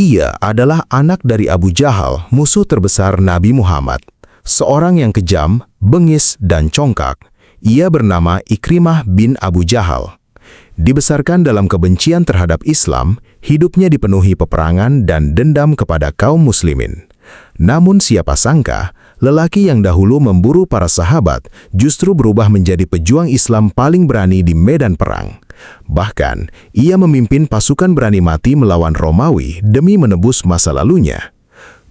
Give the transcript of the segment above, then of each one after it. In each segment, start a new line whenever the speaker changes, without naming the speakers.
Ia adalah anak dari Abu Jahal, musuh terbesar Nabi Muhammad. Seorang yang kejam, bengis, dan congkak. Ia bernama Ikrimah bin Abu Jahal. Dibesarkan dalam kebencian terhadap Islam, hidupnya dipenuhi peperangan dan dendam kepada kaum muslimin. Namun siapa sangka, lelaki yang dahulu memburu para sahabat justru berubah menjadi pejuang Islam paling berani di medan perang. Bahkan, ia memimpin pasukan berani mati melawan Romawi demi menebus masa lalunya.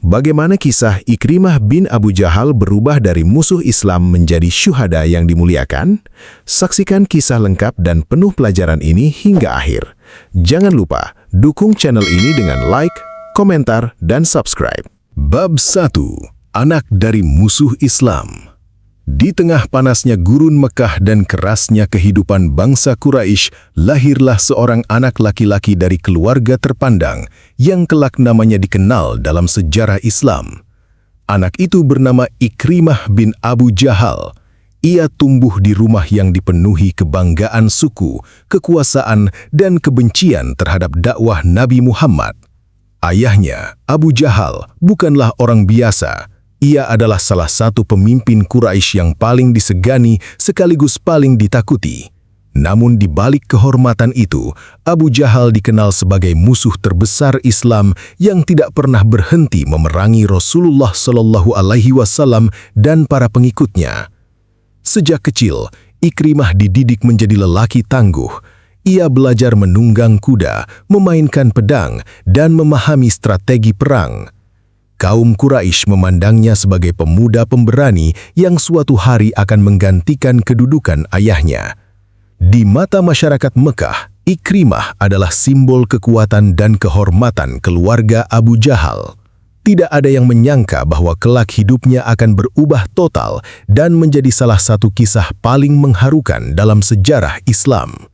Bagaimana kisah Ikrimah bin Abu Jahal berubah dari musuh Islam menjadi syuhada yang dimuliakan? Saksikan kisah lengkap dan penuh pelajaran ini hingga akhir. Jangan lupa, dukung channel ini dengan like, komentar, dan subscribe.
Bab 1. Anak dari musuh Islam. Di tengah panasnya gurun Mekah dan kerasnya kehidupan bangsa Quraisy, lahirlah seorang anak laki-laki dari keluarga terpandang yang kelak namanya dikenal dalam sejarah Islam. Anak itu bernama Ikrimah bin Abu Jahal. Ia tumbuh di rumah yang dipenuhi kebanggaan suku, kekuasaan, dan kebencian terhadap dakwah Nabi Muhammad. Ayahnya, Abu Jahal, bukanlah orang biasa. Ia adalah salah satu pemimpin Quraisy yang paling disegani sekaligus paling ditakuti. Namun di balik kehormatan itu, Abu Jahal dikenal sebagai musuh terbesar Islam yang tidak pernah berhenti memerangi Rasulullah SAW dan para pengikutnya. Sejak kecil, Ikrimah dididik menjadi lelaki tangguh. Ia belajar menunggang kuda, memainkan pedang, dan memahami strategi perang. Kaum Quraisy memandangnya sebagai pemuda pemberani yang suatu hari akan menggantikan kedudukan ayahnya. Di mata masyarakat Mekah, Ikrimah adalah simbol kekuatan dan kehormatan keluarga Abu Jahal. Tidak ada yang menyangka bahwa kelak hidupnya akan berubah total dan menjadi salah satu kisah paling mengharukan dalam sejarah Islam.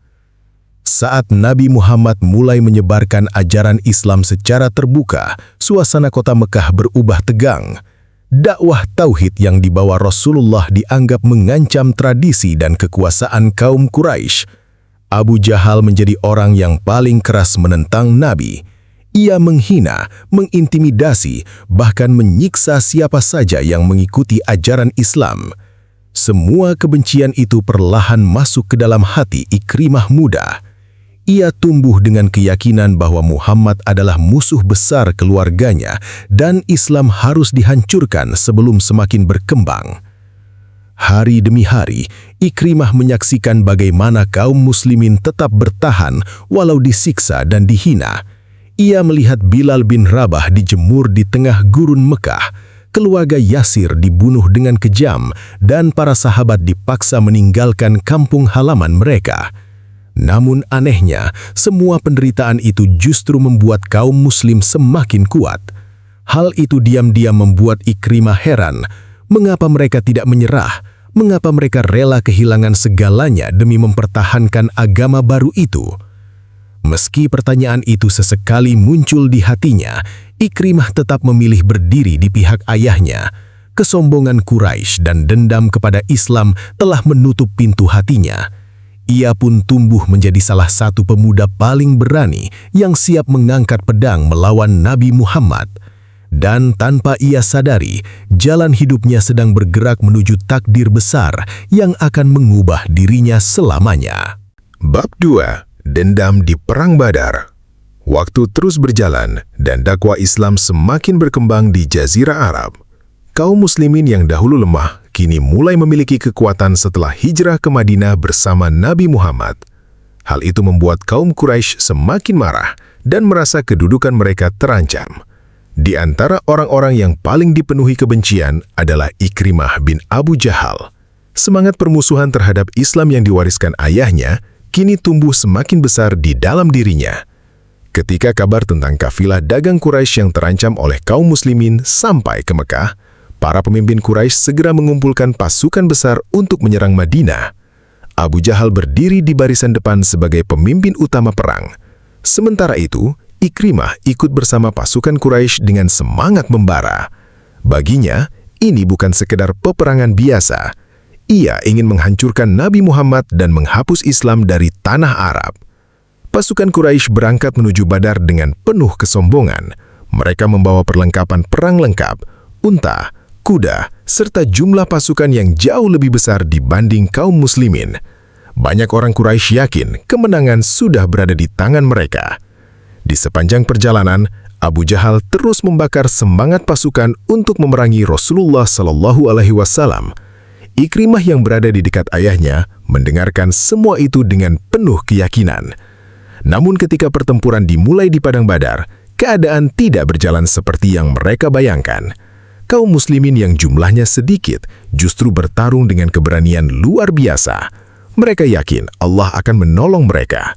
Saat Nabi Muhammad mulai menyebarkan ajaran Islam secara terbuka, suasana kota Mekah berubah tegang. Dakwah tauhid yang dibawa Rasulullah dianggap mengancam tradisi dan kekuasaan kaum Quraisy. Abu Jahal menjadi orang yang paling keras menentang Nabi. Ia menghina, mengintimidasi, bahkan menyiksa siapa saja yang mengikuti ajaran Islam. Semua kebencian itu perlahan masuk ke dalam hati Ikrimah muda. Ia tumbuh dengan keyakinan bahwa Muhammad adalah musuh besar keluarganya dan Islam harus dihancurkan sebelum semakin berkembang. Hari demi hari, Ikrimah menyaksikan bagaimana kaum muslimin tetap bertahan walau disiksa dan dihina. Ia melihat Bilal bin Rabah dijemur di tengah gurun Mekah, keluarga Yasir dibunuh dengan kejam, dan para sahabat dipaksa meninggalkan kampung halaman mereka. Namun anehnya, semua penderitaan itu justru membuat kaum muslim semakin kuat. Hal itu diam-diam membuat Ikrimah heran. Mengapa mereka tidak menyerah? Mengapa mereka rela kehilangan segalanya demi mempertahankan agama baru itu? Meski pertanyaan itu sesekali muncul di hatinya, Ikrimah tetap memilih berdiri di pihak ayahnya. Kesombongan Quraisy dan dendam kepada Islam telah menutup pintu hatinya. Ia pun tumbuh menjadi salah satu pemuda paling berani yang siap mengangkat pedang melawan Nabi Muhammad. Dan tanpa ia sadari, jalan hidupnya sedang bergerak menuju takdir besar yang akan mengubah dirinya selamanya.
Bab 2. Dendam di Perang Badar. Waktu terus berjalan dan dakwah Islam semakin berkembang di Jazirah Arab. Kaum muslimin yang dahulu lemah kini mulai memiliki kekuatan setelah hijrah ke Madinah bersama Nabi Muhammad. Hal itu membuat kaum Quraisy semakin marah dan merasa kedudukan mereka terancam. Di antara orang-orang yang paling dipenuhi kebencian adalah Ikrimah bin Abu Jahal. Semangat permusuhan terhadap Islam yang diwariskan ayahnya kini tumbuh semakin besar di dalam dirinya. Ketika kabar tentang kafilah dagang Quraisy yang terancam oleh kaum muslimin sampai ke Mekah, para pemimpin Quraisy segera mengumpulkan pasukan besar untuk menyerang Madinah. Abu Jahal berdiri di barisan depan sebagai pemimpin utama perang. Sementara itu, Ikrimah ikut bersama pasukan Quraisy dengan semangat membara. Baginya, ini bukan sekedar peperangan biasa. Ia ingin menghancurkan Nabi Muhammad dan menghapus Islam dari tanah Arab. Pasukan Quraisy berangkat menuju Badar dengan penuh kesombongan. Mereka membawa perlengkapan perang lengkap, unta, kuda, serta jumlah pasukan yang jauh lebih besar dibanding kaum muslimin. Banyak orang Quraisy yakin kemenangan sudah berada di tangan mereka. Di sepanjang perjalanan, Abu Jahal terus membakar semangat pasukan untuk memerangi Rasulullah SAW. Ikrimah yang berada di dekat ayahnya mendengarkan semua itu dengan penuh keyakinan. Namun ketika pertempuran dimulai di Padang Badar, keadaan tidak berjalan seperti yang mereka bayangkan. Kaum muslimin yang jumlahnya sedikit justru bertarung dengan keberanian luar biasa. Mereka yakin Allah akan menolong mereka.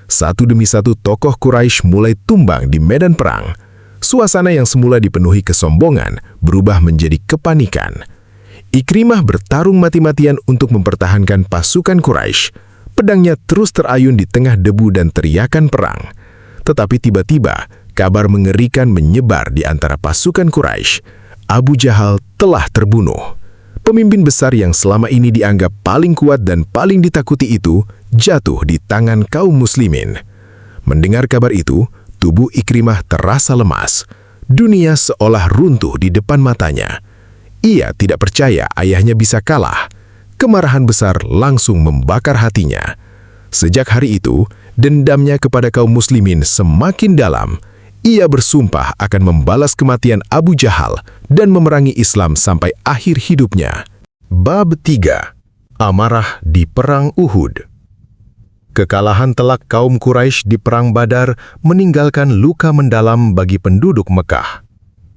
Satu demi satu tokoh Quraisy mulai tumbang di medan perang. Suasana yang semula dipenuhi kesombongan berubah menjadi kepanikan. Ikrimah bertarung mati-matian untuk mempertahankan pasukan Quraisy. Pedangnya terus terayun di tengah debu dan teriakan perang. Tetapi tiba-tiba, kabar mengerikan menyebar di antara pasukan Quraisy. Abu Jahal telah terbunuh. Pemimpin besar yang selama ini dianggap paling kuat dan paling ditakuti itu jatuh di tangan kaum muslimin. Mendengar kabar itu, tubuh Ikrimah terasa lemas. Dunia seolah runtuh di depan matanya. Ia tidak percaya ayahnya bisa kalah. Kemarahan besar langsung membakar hatinya. Sejak hari itu, dendamnya kepada kaum muslimin semakin dalam. Ia bersumpah akan membalas kematian Abu Jahal dan memerangi Islam sampai akhir hidupnya. Bab 3. Amarah di Perang Uhud. Kekalahan telak kaum Quraisy di Perang Badar meninggalkan luka mendalam bagi penduduk Mekah.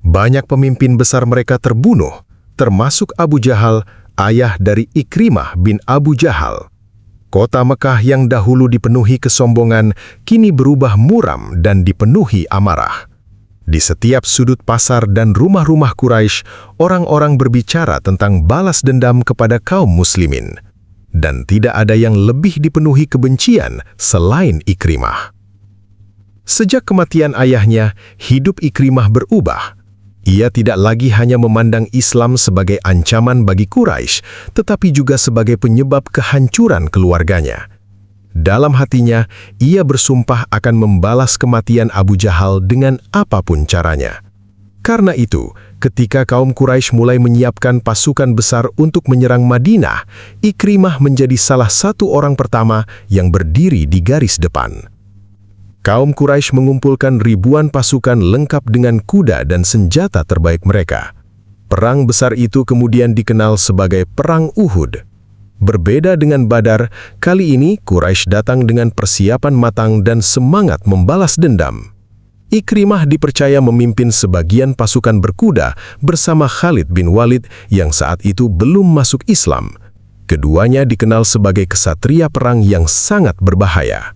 Banyak pemimpin besar mereka terbunuh, termasuk Abu Jahal, ayah dari Ikrimah bin Abu Jahal. Kota Mekah yang dahulu dipenuhi kesombongan, kini berubah muram dan dipenuhi amarah. Di setiap sudut pasar dan rumah-rumah Quraisy, orang-orang berbicara tentang balas dendam kepada kaum muslimin. Dan tidak ada yang lebih dipenuhi kebencian selain Ikrimah. Sejak kematian ayahnya, hidup Ikrimah berubah. Ia tidak lagi hanya memandang Islam sebagai ancaman bagi Quraisy, tetapi juga sebagai penyebab kehancuran keluarganya. Dalam hatinya, ia bersumpah akan membalas kematian Abu Jahal dengan apapun caranya. Karena itu, ketika kaum Quraisy mulai menyiapkan pasukan besar untuk menyerang Madinah, Ikrimah menjadi salah satu orang pertama yang berdiri di garis depan. Kaum Quraisy mengumpulkan ribuan pasukan lengkap dengan kuda dan senjata terbaik mereka. Perang besar itu kemudian dikenal sebagai Perang Uhud. Berbeda dengan Badar, kali ini Quraisy datang dengan persiapan matang dan semangat membalas dendam. Ikrimah dipercaya memimpin sebagian pasukan berkuda bersama Khalid bin Walid yang saat itu belum masuk Islam. Keduanya dikenal sebagai kesatria perang yang sangat berbahaya.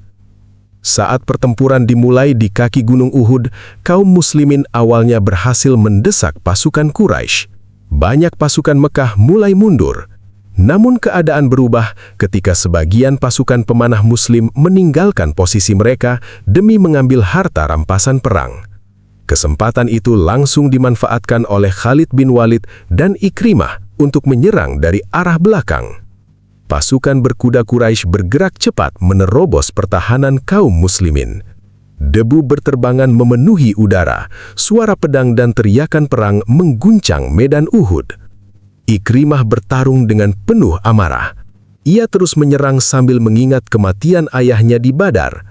Saat pertempuran dimulai di kaki Gunung Uhud, kaum muslimin awalnya berhasil mendesak pasukan Quraisy. Banyak pasukan Mekah mulai mundur. Namun keadaan berubah ketika sebagian pasukan pemanah muslim meninggalkan posisi mereka demi mengambil harta rampasan perang. Kesempatan itu langsung dimanfaatkan oleh Khalid bin Walid dan Ikrimah untuk menyerang dari arah belakang. Pasukan berkuda Quraisy bergerak cepat menerobos pertahanan kaum muslimin. Debu berterbangan memenuhi udara, suara pedang dan teriakan perang mengguncang medan Uhud. Ikrimah bertarung dengan penuh amarah. Ia terus menyerang sambil mengingat kematian ayahnya di Badar.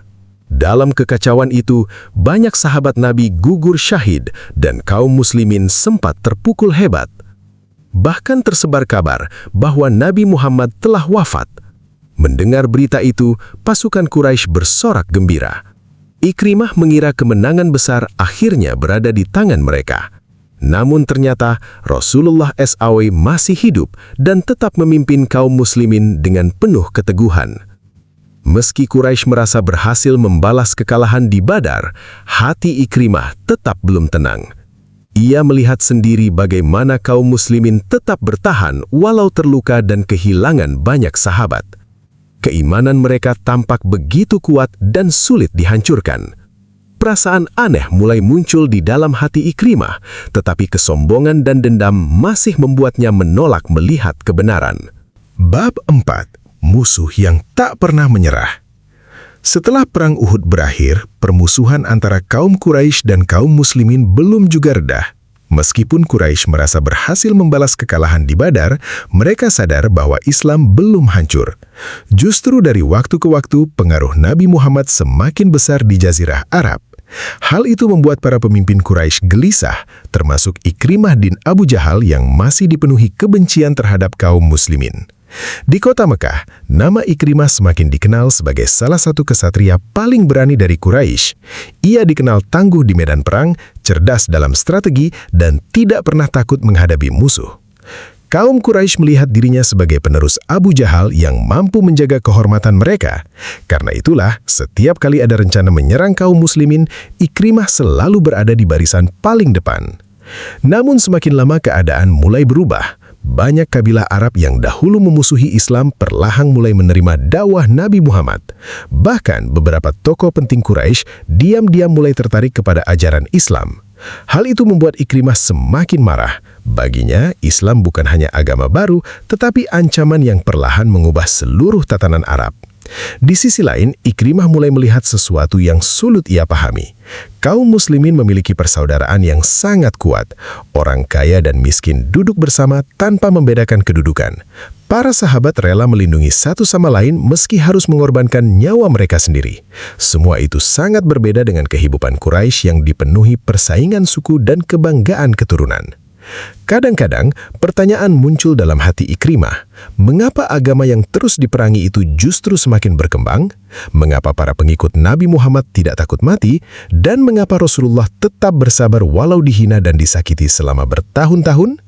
Dalam kekacauan itu, banyak sahabat Nabi gugur syahid dan kaum muslimin sempat terpukul hebat. Bahkan tersebar kabar bahwa Nabi Muhammad telah wafat. Mendengar berita itu, pasukan Quraisy bersorak gembira. Ikrimah mengira kemenangan besar akhirnya berada di tangan mereka. Namun ternyata Rasulullah SAW masih hidup dan tetap memimpin kaum muslimin dengan penuh keteguhan. Meski Quraisy merasa berhasil membalas kekalahan di Badar, hati Ikrimah tetap belum tenang. Ia melihat sendiri bagaimana kaum muslimin tetap bertahan walau terluka dan kehilangan banyak sahabat. Keimanan mereka tampak begitu kuat dan sulit dihancurkan. Perasaan aneh mulai muncul di dalam hati Ikrimah, tetapi kesombongan dan dendam masih membuatnya menolak melihat kebenaran. Bab 4. Musuh yang tak pernah menyerah. Setelah Perang Uhud berakhir, permusuhan antara kaum Quraisy dan kaum muslimin belum juga reda. Meskipun Quraisy merasa berhasil membalas kekalahan di Badar, mereka sadar bahwa Islam belum hancur. Justru dari waktu ke waktu, pengaruh Nabi Muhammad semakin besar di Jazirah Arab. Hal itu membuat para pemimpin Quraisy gelisah, termasuk Ikrimah bin Abu Jahal yang masih dipenuhi kebencian terhadap kaum muslimin. Di kota Mekah, nama Ikrimah semakin dikenal sebagai salah satu kesatria paling berani dari Quraisy. Ia dikenal tangguh di medan perang, cerdas dalam strategi, dan tidak pernah takut menghadapi musuh. Kaum Quraisy melihat dirinya sebagai penerus Abu Jahal yang mampu menjaga kehormatan mereka. Karena itulah, setiap kali ada rencana menyerang kaum muslimin, Ikrimah selalu berada di barisan paling depan. Namun semakin lama keadaan mulai berubah. Banyak kabilah Arab yang dahulu memusuhi Islam perlahan mulai menerima dakwah Nabi Muhammad. Bahkan beberapa tokoh penting Quraisy diam-diam mulai tertarik kepada ajaran Islam. Hal itu membuat Ikrimah semakin marah. Baginya, Islam bukan hanya agama baru, tetapi ancaman yang perlahan mengubah seluruh tatanan Arab. Di sisi lain, Ikrimah mulai melihat sesuatu yang sulit ia pahami. Kaum muslimin memiliki persaudaraan yang sangat kuat. Orang kaya dan miskin duduk bersama tanpa membedakan kedudukan. Para sahabat rela melindungi satu sama lain meski harus mengorbankan nyawa mereka sendiri. Semua itu sangat berbeda dengan kehidupan Quraisy yang dipenuhi persaingan suku dan kebanggaan keturunan. Kadang-kadang, pertanyaan muncul dalam hati Ikrimah. Mengapa agama yang terus diperangi itu justru semakin berkembang? Mengapa para pengikut Nabi Muhammad tidak takut mati? Dan mengapa Rasulullah tetap bersabar walau dihina dan disakiti selama bertahun-tahun?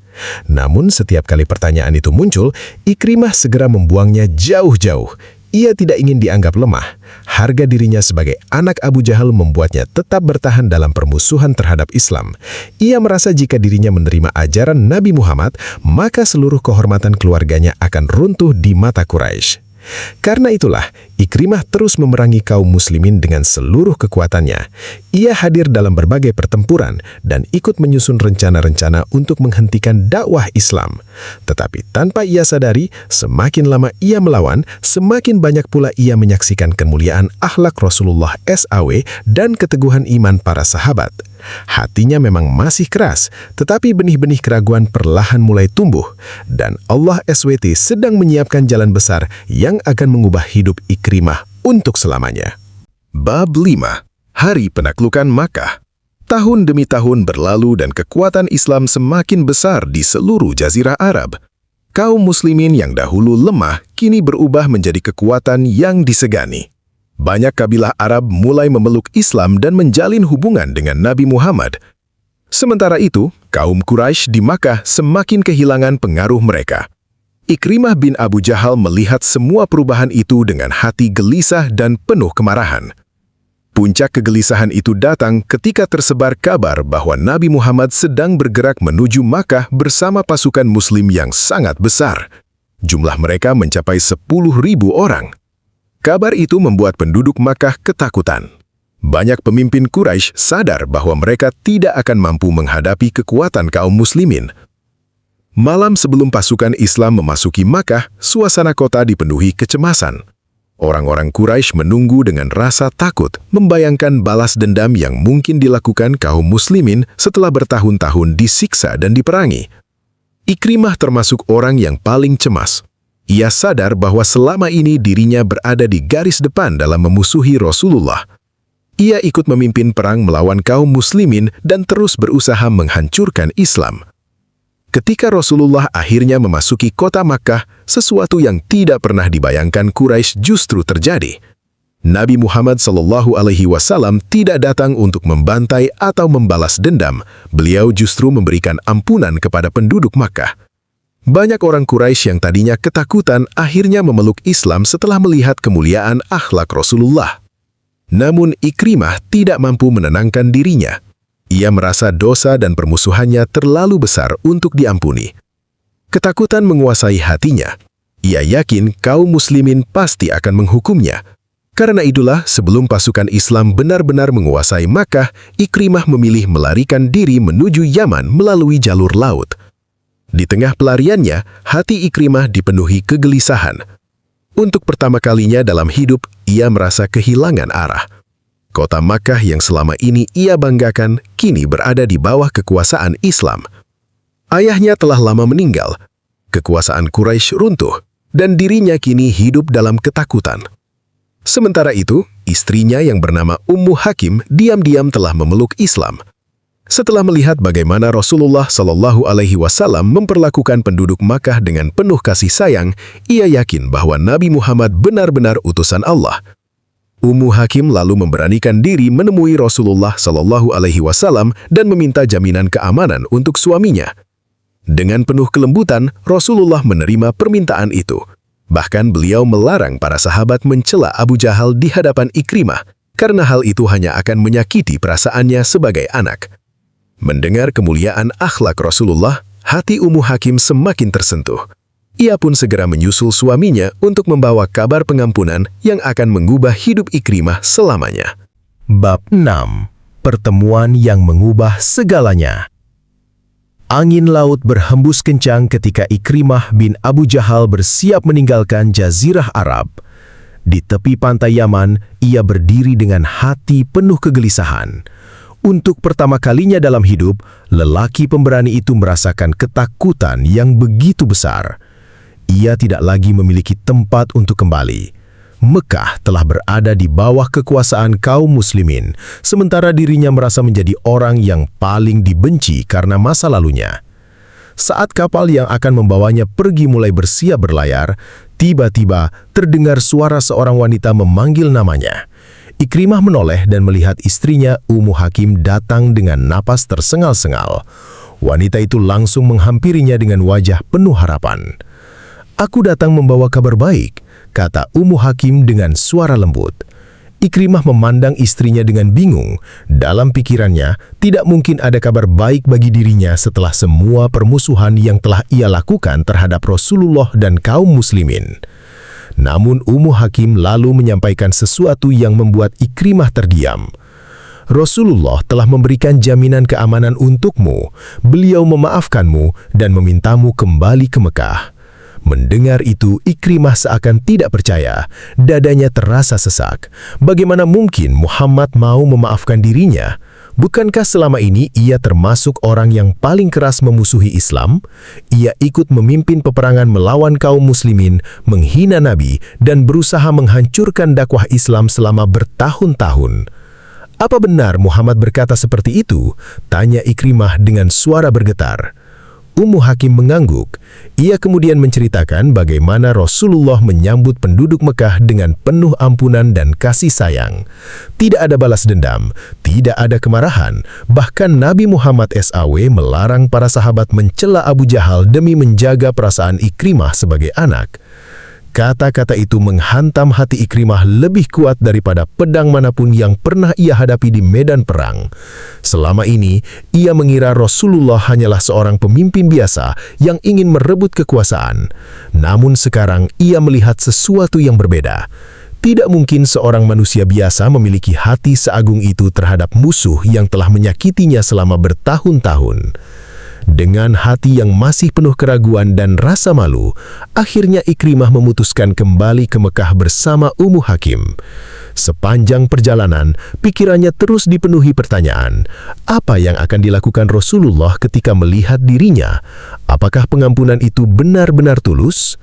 Namun setiap kali pertanyaan itu muncul, Ikrimah segera membuangnya jauh-jauh. Ia tidak ingin dianggap lemah. Harga dirinya sebagai anak Abu Jahal membuatnya tetap bertahan dalam permusuhan terhadap Islam. Ia merasa jika dirinya menerima ajaran Nabi Muhammad, maka seluruh kehormatan keluarganya akan runtuh di mata Quraisy. Karena itulah, Ikrimah terus memerangi kaum muslimin dengan seluruh kekuatannya. Ia hadir dalam berbagai pertempuran dan ikut menyusun rencana-rencana untuk menghentikan dakwah Islam. Tetapi tanpa ia sadari, semakin lama ia melawan, semakin banyak pula ia menyaksikan kemuliaan akhlak Rasulullah SAW dan keteguhan iman para sahabat. Hatinya memang masih keras, tetapi benih-benih keraguan perlahan mulai tumbuh. Dan Allah SWT sedang menyiapkan jalan besar yang akan mengubah hidup Ikrimah untuk selamanya. Bab 5. Hari Penaklukan Makkah. Tahun demi tahun berlalu dan kekuatan Islam semakin besar di seluruh Jazirah Arab. Kaum muslimin yang dahulu lemah kini berubah menjadi kekuatan yang disegani. Banyak kabilah Arab mulai memeluk Islam dan menjalin hubungan dengan Nabi Muhammad. Sementara itu, kaum Quraisy di Makkah semakin kehilangan pengaruh mereka. Ikrimah bin Abu Jahal melihat semua perubahan itu dengan hati gelisah dan penuh kemarahan. Puncak kegelisahan itu datang ketika tersebar kabar bahwa Nabi Muhammad sedang bergerak menuju Makkah bersama pasukan Muslim yang sangat besar. Jumlah mereka mencapai 10.000 orang. Kabar itu membuat penduduk Makkah ketakutan. Banyak pemimpin Quraisy sadar bahwa mereka tidak akan mampu menghadapi kekuatan kaum muslimin. Malam sebelum pasukan Islam memasuki Makkah, suasana kota dipenuhi kecemasan. Orang-orang Quraisy menunggu dengan rasa takut, membayangkan balas dendam yang mungkin dilakukan kaum muslimin setelah bertahun-tahun disiksa dan diperangi. Ikrimah termasuk orang yang paling cemas. Ia sadar bahwa selama ini dirinya berada di garis depan dalam memusuhi Rasulullah. Ia ikut memimpin perang melawan kaum muslimin dan terus berusaha menghancurkan Islam. Ketika Rasulullah akhirnya memasuki kota Makkah, sesuatu yang tidak pernah dibayangkan Quraisy justru terjadi. Nabi Muhammad SAW tidak datang untuk membantai atau membalas dendam. Beliau justru memberikan ampunan kepada penduduk Makkah. Banyak orang Quraisy yang tadinya ketakutan akhirnya memeluk Islam setelah melihat kemuliaan akhlak Rasulullah. Namun Ikrimah tidak mampu menenangkan dirinya. Ia merasa dosa dan permusuhannya terlalu besar untuk diampuni. Ketakutan menguasai hatinya. Ia yakin kaum muslimin pasti akan menghukumnya. Karena itulah, sebelum pasukan Islam benar-benar menguasai Makkah, Ikrimah memilih melarikan diri menuju Yaman melalui jalur laut. Di tengah pelariannya, hati Ikrimah dipenuhi kegelisahan. Untuk pertama kalinya dalam hidup,
ia merasa kehilangan arah. Kota Makkah yang selama ini ia banggakan kini berada di bawah kekuasaan Islam. Ayahnya telah lama meninggal, kekuasaan Quraisy runtuh, dan dirinya kini hidup dalam ketakutan. Sementara itu, istrinya yang bernama Ummu Hakim diam-diam telah memeluk Islam. Setelah melihat bagaimana Rasulullah Shallallahu Alaihi Wasallam memperlakukan penduduk Makkah dengan penuh kasih sayang, ia yakin bahwa Nabi Muhammad benar-benar utusan Allah. Ummu Hakim lalu memberanikan diri menemui Rasulullah Shallallahu Alaihi Wasallam dan meminta jaminan keamanan untuk suaminya. Dengan penuh kelembutan, Rasulullah menerima permintaan itu. Bahkan beliau melarang para sahabat mencela Abu Jahal di hadapan Ikrimah, karena hal itu hanya akan menyakiti perasaannya sebagai anak. Mendengar kemuliaan akhlak Rasulullah, hati Ummu Hakim semakin tersentuh. Ia pun segera menyusul suaminya untuk membawa kabar pengampunan yang akan mengubah hidup Ikrimah selamanya.
Bab 6. Pertemuan yang mengubah segalanya. Angin laut berhembus kencang ketika Ikrimah bin Abu Jahal bersiap meninggalkan Jazirah Arab. Di tepi pantai Yaman, ia berdiri dengan hati penuh kegelisahan. Untuk pertama kalinya dalam hidup, lelaki pemberani itu merasakan ketakutan yang begitu besar. Ia tidak lagi memiliki tempat untuk kembali. Mekah telah berada di bawah kekuasaan kaum muslimin, sementara dirinya merasa menjadi orang yang paling dibenci karena masa lalunya. Saat kapal yang akan membawanya pergi mulai bersiap berlayar, tiba-tiba terdengar suara seorang wanita memanggil namanya. Ikrimah menoleh dan melihat istrinya Ummu Hakim datang dengan napas tersengal-sengal. Wanita itu langsung menghampirinya dengan wajah penuh harapan. "Aku datang membawa kabar baik," kata Ummu Hakim dengan suara lembut. Ikrimah memandang istrinya dengan bingung. Dalam pikirannya, tidak mungkin ada kabar baik bagi dirinya setelah semua permusuhan yang telah ia lakukan terhadap Rasulullah dan kaum muslimin. Namun Ummu Hakim lalu menyampaikan sesuatu yang membuat Ikrimah terdiam. "Rasulullah telah memberikan jaminan keamanan untukmu. Beliau memaafkanmu dan memintamu kembali ke Mekah." Mendengar itu, Ikrimah seakan tidak percaya. Dadanya terasa sesak. Bagaimana mungkin Muhammad mau memaafkan dirinya? Bukankah selama ini ia termasuk orang yang paling keras memusuhi Islam? Ia ikut memimpin peperangan melawan kaum muslimin, menghina Nabi, dan berusaha menghancurkan dakwah Islam selama bertahun-tahun. "Apa benar Muhammad berkata seperti itu?" tanya Ikrimah dengan suara bergetar. Ummu Hakim mengangguk. Ia kemudian menceritakan bagaimana Rasulullah menyambut penduduk Mekah dengan penuh ampunan dan kasih sayang. Tidak ada balas dendam, tidak ada kemarahan. Bahkan Nabi Muhammad SAW melarang para sahabat mencela Abu Jahal demi menjaga perasaan Ikrimah sebagai anak. Kata-kata itu menghantam hati Ikrimah lebih kuat daripada pedang manapun yang pernah ia hadapi di medan perang. Selama ini, ia mengira Rasulullah hanyalah seorang pemimpin biasa yang ingin merebut kekuasaan. Namun sekarang ia melihat sesuatu yang berbeda. Tidak mungkin seorang manusia biasa memiliki hati seagung itu terhadap musuh yang telah menyakitinya selama bertahun-tahun. Dengan hati yang masih penuh keraguan dan rasa malu, akhirnya Ikrimah memutuskan kembali ke Mekah bersama Ummu Hakim. Sepanjang perjalanan, pikirannya terus dipenuhi pertanyaan. Apa yang akan dilakukan Rasulullah ketika melihat dirinya? Apakah pengampunan itu benar-benar tulus?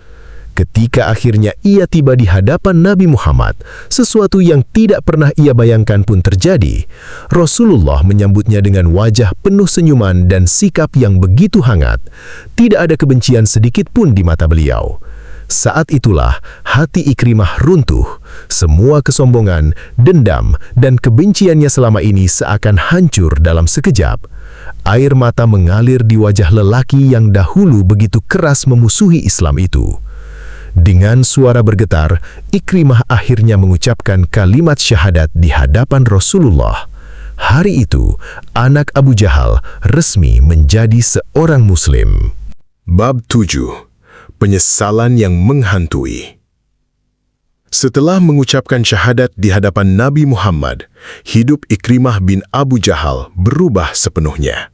Ketika akhirnya ia tiba di hadapan Nabi Muhammad, sesuatu yang tidak pernah ia bayangkan pun terjadi. Rasulullah menyambutnya dengan wajah penuh senyuman dan sikap yang begitu hangat. Tidak ada kebencian sedikit pun di mata beliau. Saat itulah hati Ikrimah runtuh. Semua kesombongan, dendam, dan kebenciannya selama ini seakan hancur dalam sekejap. Air mata mengalir di wajah lelaki yang dahulu begitu keras memusuhi Islam itu. Dengan suara bergetar, Ikrimah akhirnya mengucapkan kalimat syahadat di hadapan Rasulullah. Hari itu, anak Abu Jahal resmi menjadi seorang Muslim.
Bab 7. Penyesalan yang menghantui. Setelah mengucapkan syahadat di hadapan Nabi Muhammad, hidup Ikrimah bin Abu Jahal berubah sepenuhnya.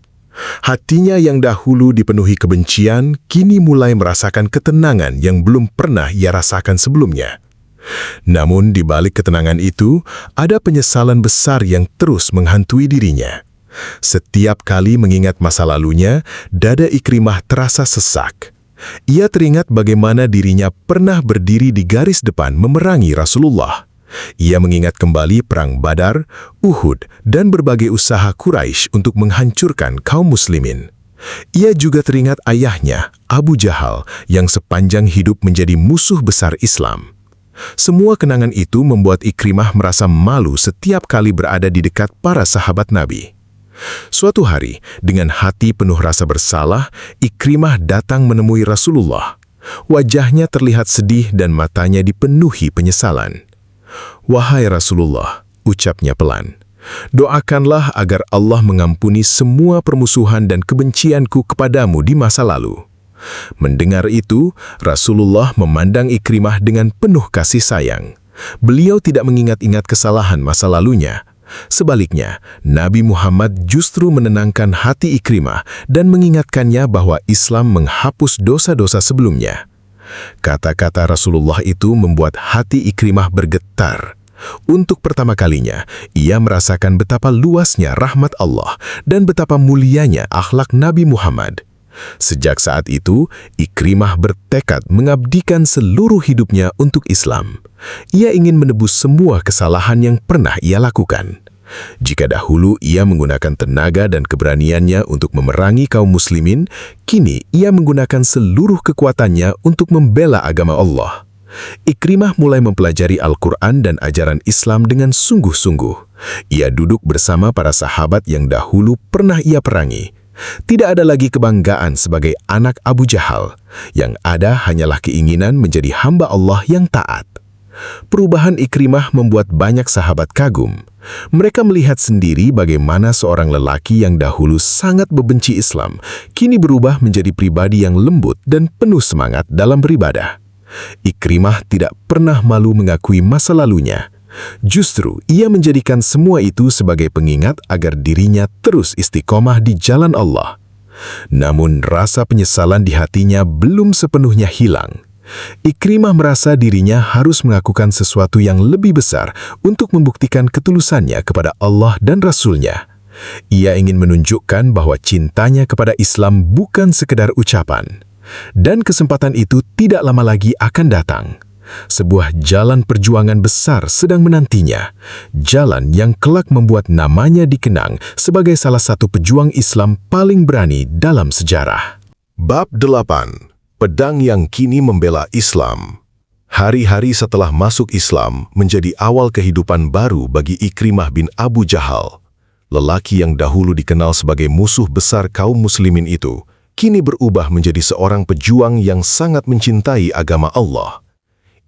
Hatinya yang dahulu dipenuhi kebencian, kini mulai merasakan ketenangan yang belum pernah ia rasakan sebelumnya. Namun di balik ketenangan itu, ada penyesalan besar yang terus menghantui dirinya. Setiap kali mengingat masa lalunya, dada Ikrimah terasa sesak. Ia teringat bagaimana dirinya pernah berdiri di garis depan memerangi Rasulullah. Ia mengingat kembali perang Badar, Uhud, dan berbagai usaha Quraisy untuk menghancurkan kaum muslimin. Ia juga teringat ayahnya, Abu Jahal, yang sepanjang hidup menjadi musuh besar Islam. Semua kenangan itu membuat Ikrimah merasa malu setiap kali berada di dekat para sahabat Nabi. Suatu hari, dengan hati penuh rasa bersalah, Ikrimah datang menemui Rasulullah. Wajahnya terlihat sedih dan matanya dipenuhi penyesalan. "Wahai Rasulullah," ucapnya pelan, "doakanlah agar Allah mengampuni semua permusuhan dan kebencianku kepadamu di masa lalu." Mendengar itu, Rasulullah memandang Ikrimah dengan penuh kasih sayang. Beliau tidak mengingat-ingat kesalahan masa lalunya. Sebaliknya, Nabi Muhammad justru menenangkan hati Ikrimah dan mengingatkannya bahwa Islam menghapus dosa-dosa sebelumnya. Kata-kata Rasulullah itu membuat hati Ikrimah bergetar. Untuk pertama kalinya, ia merasakan betapa luasnya rahmat Allah dan betapa mulianya akhlak Nabi Muhammad. Sejak saat itu, Ikrimah bertekad mengabdikan seluruh hidupnya untuk Islam. Ia ingin menebus semua kesalahan yang pernah ia lakukan. Jika dahulu ia menggunakan tenaga dan keberaniannya untuk memerangi kaum muslimin, kini ia menggunakan seluruh kekuatannya untuk membela agama Allah. Ikrimah mulai mempelajari Al-Quran dan ajaran Islam dengan sungguh-sungguh. Ia duduk bersama para sahabat yang dahulu pernah ia perangi. Tidak ada lagi kebanggaan sebagai anak Abu Jahal. Yang ada hanyalah keinginan menjadi hamba Allah yang taat. Perubahan Ikrimah membuat banyak sahabat kagum. Mereka melihat sendiri bagaimana seorang lelaki yang dahulu sangat membenci Islam, kini berubah menjadi pribadi yang lembut dan penuh semangat dalam beribadah. Ikrimah tidak pernah malu mengakui masa lalunya. Justru, ia menjadikan semua itu sebagai pengingat agar dirinya terus istiqomah di jalan Allah. Namun, rasa penyesalan di hatinya belum sepenuhnya hilang. Ikrimah merasa dirinya harus melakukan sesuatu yang lebih besar untuk membuktikan ketulusannya kepada Allah dan Rasul-Nya. Ia ingin menunjukkan bahwa cintanya kepada Islam bukan sekedar ucapan. Dan kesempatan itu tidak lama lagi akan datang. Sebuah jalan perjuangan besar sedang menantinya. Jalan yang kelak membuat namanya dikenang sebagai salah satu pejuang Islam paling berani dalam sejarah.
Bab 8. Pedang yang kini membela Islam. Hari-hari setelah masuk Islam menjadi awal kehidupan baru bagi Ikrimah bin Abu Jahal. Lelaki yang dahulu dikenal sebagai musuh besar kaum muslimin itu, kini berubah menjadi seorang pejuang yang sangat mencintai agama Allah.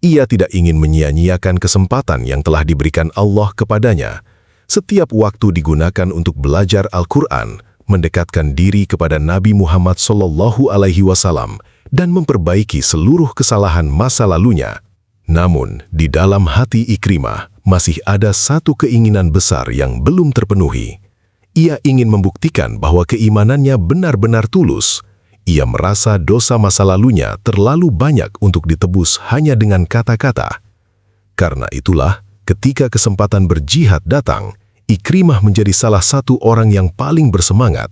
Ia tidak ingin menyia-nyiakan kesempatan yang telah diberikan Allah kepadanya. Setiap waktu digunakan untuk belajar Al-Quran, mendekatkan diri kepada Nabi Muhammad SAW, dan memperbaiki seluruh kesalahan masa lalunya. Namun, di dalam hati Ikrimah masih ada satu keinginan besar yang belum terpenuhi. Ia ingin membuktikan bahwa keimanannya benar-benar tulus. Ia merasa dosa masa lalunya terlalu banyak untuk ditebus hanya dengan kata-kata. Karena itulah, ketika kesempatan berjihad datang, Ikrimah menjadi salah satu orang yang paling bersemangat.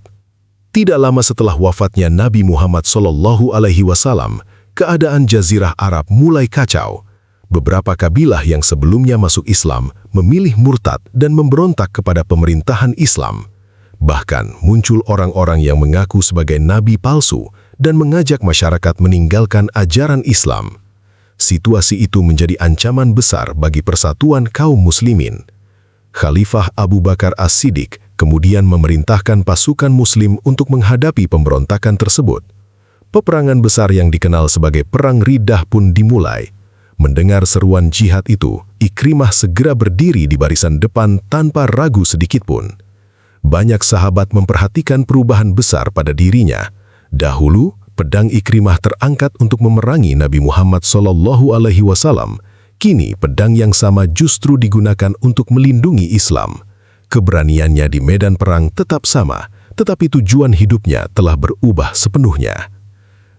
Tidak lama setelah wafatnya Nabi Muhammad SAW, keadaan Jazirah Arab mulai kacau. Beberapa kabilah yang sebelumnya masuk Islam memilih murtad dan memberontak kepada pemerintahan Islam. Bahkan muncul orang-orang yang mengaku sebagai nabi palsu dan mengajak masyarakat meninggalkan ajaran Islam. Situasi itu menjadi ancaman besar bagi persatuan kaum muslimin. Khalifah Abu Bakar As-Siddiq kemudian memerintahkan pasukan muslim untuk menghadapi pemberontakan tersebut. Peperangan besar yang dikenal sebagai Perang Riddah pun dimulai. Mendengar seruan jihad itu, Ikrimah segera berdiri di barisan depan tanpa ragu sedikitpun. Banyak sahabat memperhatikan perubahan besar pada dirinya. Dahulu, pedang Ikrimah terangkat untuk memerangi Nabi Muhammad SAW. Kini, pedang yang sama justru digunakan untuk melindungi Islam. Keberaniannya di medan perang tetap sama, tetapi tujuan hidupnya telah berubah sepenuhnya.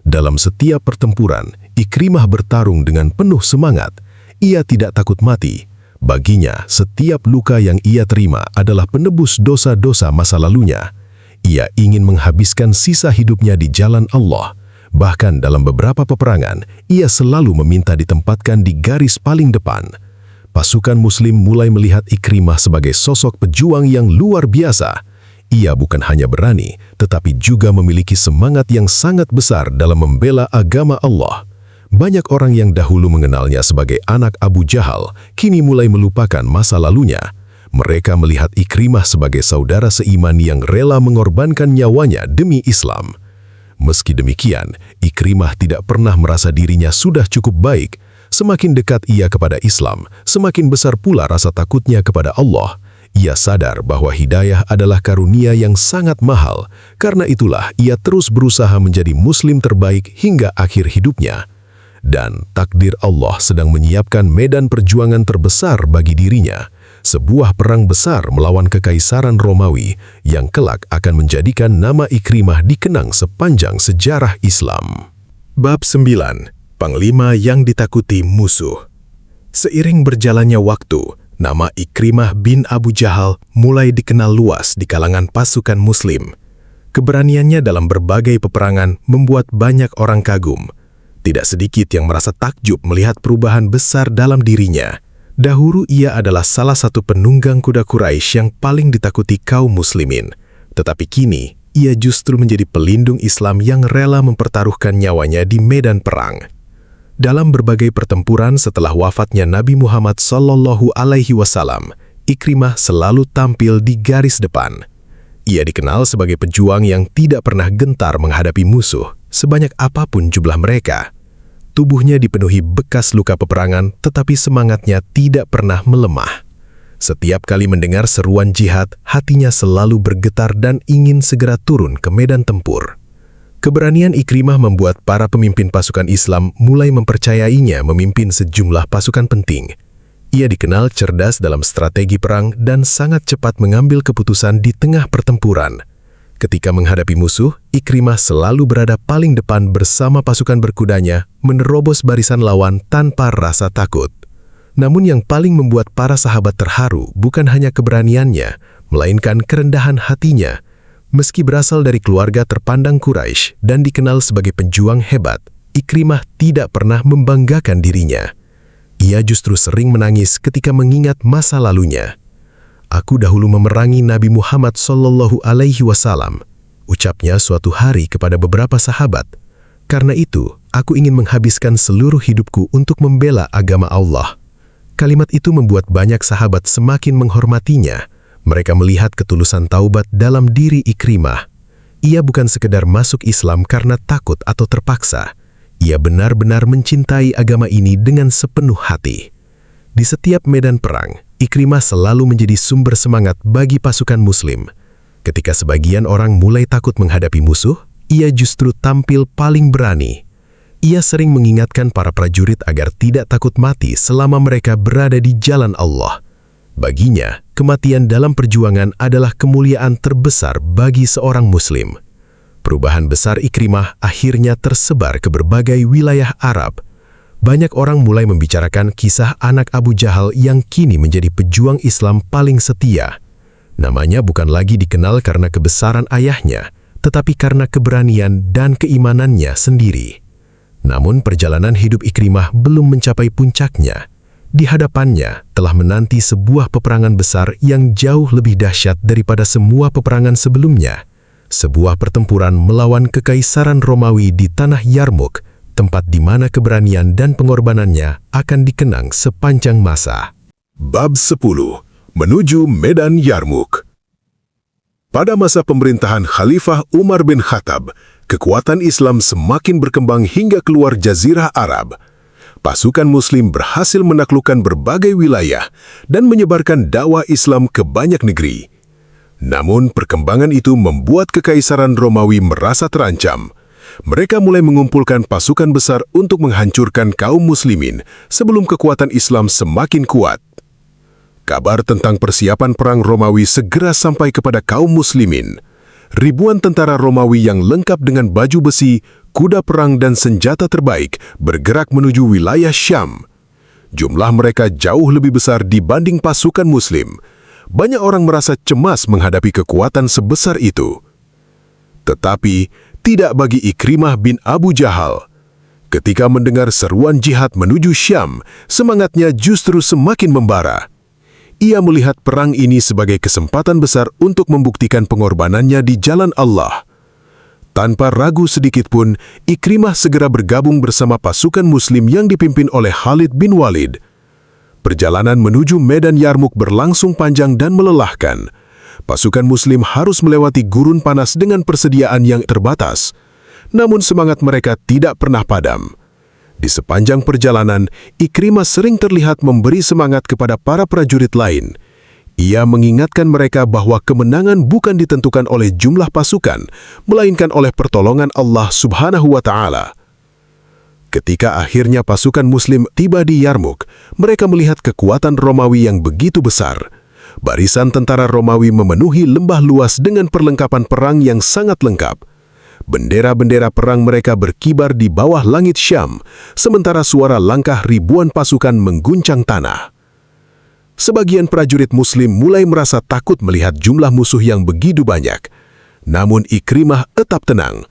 Dalam setiap pertempuran, Ikrimah bertarung dengan penuh semangat. ia tidak takut mati. Baginya, setiap luka yang ia terima adalah penebus dosa-dosa masa lalunya. Ia ingin menghabiskan sisa hidupnya di jalan Allah. Bahkan dalam beberapa peperangan, ia selalu meminta ditempatkan di garis paling depan. Pasukan Muslim mulai melihat Ikrimah sebagai sosok pejuang yang luar biasa. Ia bukan hanya berani, tetapi juga memiliki semangat yang sangat besar dalam membela agama Allah. Banyak orang yang dahulu mengenalnya sebagai anak Abu Jahal, kini mulai melupakan masa lalunya. Mereka melihat Ikrimah sebagai saudara seiman yang rela mengorbankan nyawanya demi Islam. Meski demikian, Ikrimah tidak pernah merasa dirinya sudah cukup baik. Semakin dekat ia kepada Islam, semakin besar pula rasa takutnya kepada Allah. Ia sadar bahwa hidayah adalah karunia yang sangat mahal. Karena itulah ia terus berusaha menjadi Muslim terbaik hingga akhir hidupnya. Dan takdir Allah sedang menyiapkan medan perjuangan terbesar bagi dirinya, sebuah perang besar melawan kekaisaran Romawi yang kelak akan menjadikan nama Ikrimah dikenang sepanjang sejarah Islam.
Bab 9. Panglima yang ditakuti musuh. Seiring berjalannya waktu, nama Ikrimah bin Abu Jahal mulai dikenal luas di kalangan pasukan Muslim. Keberaniannya dalam berbagai peperangan membuat banyak orang kagum. Tidak sedikit yang merasa takjub melihat perubahan besar dalam dirinya. Dahulu ia adalah salah satu penunggang kuda Quraisy yang paling ditakuti kaum muslimin. Tetapi kini, ia justru menjadi pelindung Islam yang rela mempertaruhkan nyawanya di medan perang. Dalam berbagai pertempuran setelah wafatnya Nabi Muhammad SAW, Ikrimah selalu tampil di garis depan. Ia dikenal sebagai pejuang yang tidak pernah gentar menghadapi musuh, sebanyak apapun jumlah mereka. Tubuhnya dipenuhi bekas luka peperangan, tetapi semangatnya tidak pernah melemah. Setiap kali mendengar seruan jihad, hatinya selalu bergetar dan ingin segera turun ke medan tempur. Keberanian Ikrimah membuat para pemimpin pasukan Islam mulai mempercayainya memimpin sejumlah pasukan penting. Ia dikenal cerdas dalam strategi perang dan sangat cepat mengambil keputusan di tengah pertempuran. Ketika menghadapi musuh, Ikrimah selalu berada paling depan bersama pasukan berkudanya, menerobos barisan lawan tanpa rasa takut. Namun yang paling membuat para sahabat terharu bukan hanya keberaniannya, melainkan kerendahan hatinya. Meski berasal dari keluarga terpandang Quraisy dan dikenal sebagai pejuang hebat, Ikrimah tidak pernah membanggakan dirinya. Ia justru sering menangis ketika mengingat masa lalunya. "Aku dahulu memerangi Nabi Muhammad SAW," ucapnya suatu hari kepada beberapa sahabat. "Karena itu, aku ingin menghabiskan seluruh hidupku untuk membela agama Allah." Kalimat itu membuat banyak sahabat semakin menghormatinya. Mereka melihat ketulusan taubat dalam diri Ikrimah. Ia bukan sekedar masuk Islam karena takut atau terpaksa. Ia benar-benar mencintai agama ini dengan sepenuh hati. Di setiap medan perang, Ikrimah selalu menjadi sumber semangat bagi pasukan Muslim. Ketika sebagian orang mulai takut menghadapi musuh, ia justru tampil paling berani. Ia sering mengingatkan para prajurit agar tidak takut mati selama mereka berada di jalan Allah. Baginya, kematian dalam perjuangan adalah kemuliaan terbesar bagi seorang Muslim. Perubahan besar Ikrimah akhirnya tersebar ke berbagai wilayah Arab. Banyak orang mulai membicarakan kisah anak Abu Jahal yang kini menjadi pejuang Islam paling setia. Namanya bukan lagi dikenal karena kebesaran ayahnya, tetapi karena keberanian dan keimanannya sendiri. Namun perjalanan hidup Ikrimah belum mencapai puncaknya. Di hadapannya telah menanti sebuah peperangan besar yang jauh lebih dahsyat daripada semua peperangan sebelumnya. Sebuah pertempuran melawan kekaisaran Romawi di tanah Yarmuk, tempat di mana keberanian dan pengorbanannya akan dikenang sepanjang masa.
Bab 10. Menuju Medan Yarmuk. Pada masa pemerintahan Khalifah Umar bin Khattab, kekuatan Islam semakin berkembang hingga keluar Jazirah Arab. Pasukan Muslim berhasil menaklukkan berbagai wilayah dan menyebarkan dakwah Islam ke banyak negeri. Namun, perkembangan itu membuat kekaisaran Romawi merasa terancam. Mereka mulai mengumpulkan pasukan besar untuk menghancurkan kaum muslimin sebelum kekuatan Islam semakin kuat. Kabar tentang persiapan perang Romawi segera sampai kepada kaum muslimin. Ribuan tentara Romawi yang lengkap dengan baju besi, kuda perang dan senjata terbaik bergerak menuju wilayah Syam. Jumlah mereka jauh lebih besar dibanding pasukan Muslim. Banyak orang merasa cemas menghadapi kekuatan sebesar itu. Tetapi, tidak bagi Ikrimah bin Abu Jahal. Ketika mendengar seruan jihad menuju Syam, semangatnya justru semakin membara. Ia melihat perang ini sebagai kesempatan besar untuk membuktikan pengorbanannya di jalan Allah. Tanpa ragu sedikitpun, Ikrimah segera bergabung bersama pasukan Muslim yang dipimpin oleh Khalid bin Walid. Perjalanan menuju medan Yarmuk berlangsung panjang dan melelahkan. Pasukan Muslim harus melewati gurun panas dengan persediaan yang terbatas. Namun semangat mereka tidak pernah padam. Di sepanjang perjalanan, Ikrimah sering terlihat memberi semangat kepada para prajurit lain. Ia mengingatkan mereka bahwa kemenangan bukan ditentukan oleh jumlah pasukan, melainkan oleh pertolongan Allah Subhanahu wa Ta'ala. Ketika akhirnya pasukan Muslim tiba di Yarmuk, mereka melihat kekuatan Romawi yang begitu besar. Barisan tentara Romawi memenuhi lembah luas dengan perlengkapan perang yang sangat lengkap. Bendera-bendera perang mereka berkibar di bawah langit Syam, sementara suara langkah ribuan pasukan mengguncang tanah. Sebagian prajurit Muslim mulai merasa takut melihat jumlah musuh yang begitu banyak. Namun Ikrimah tetap tenang.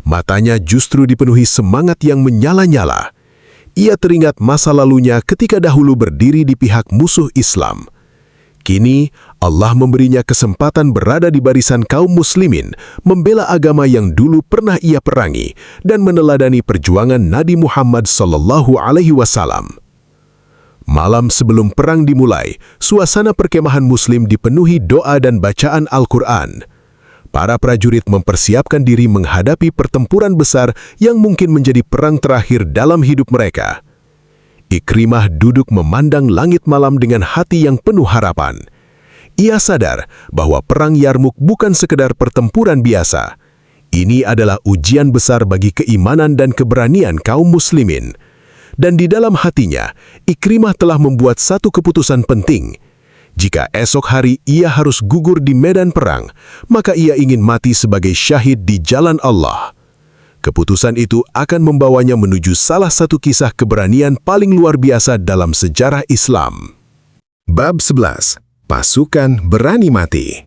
Matanya justru dipenuhi semangat yang menyala-nyala. Ia teringat masa lalunya ketika dahulu berdiri di pihak musuh Islam. Kini, Allah memberinya kesempatan berada di barisan kaum muslimin, membela agama yang dulu pernah ia perangi, dan meneladani perjuangan Nabi Muhammad SAW. Malam sebelum perang dimulai, suasana perkemahan Muslim dipenuhi doa dan bacaan Al-Quran. Para prajurit mempersiapkan diri menghadapi pertempuran besar yang mungkin menjadi perang terakhir dalam hidup mereka. Ikrimah duduk memandang langit malam dengan hati yang penuh harapan. Ia sadar bahwa perang Yarmuk bukan sekedar pertempuran biasa. Ini adalah ujian besar bagi keimanan dan keberanian kaum muslimin. Dan di dalam hatinya, Ikrimah telah membuat satu keputusan penting. Jika esok hari ia harus gugur di medan perang, maka ia ingin mati sebagai syahid di jalan Allah. Keputusan itu akan membawanya menuju salah satu kisah keberanian paling luar biasa dalam sejarah Islam.
Bab 11. Pasukan berani mati.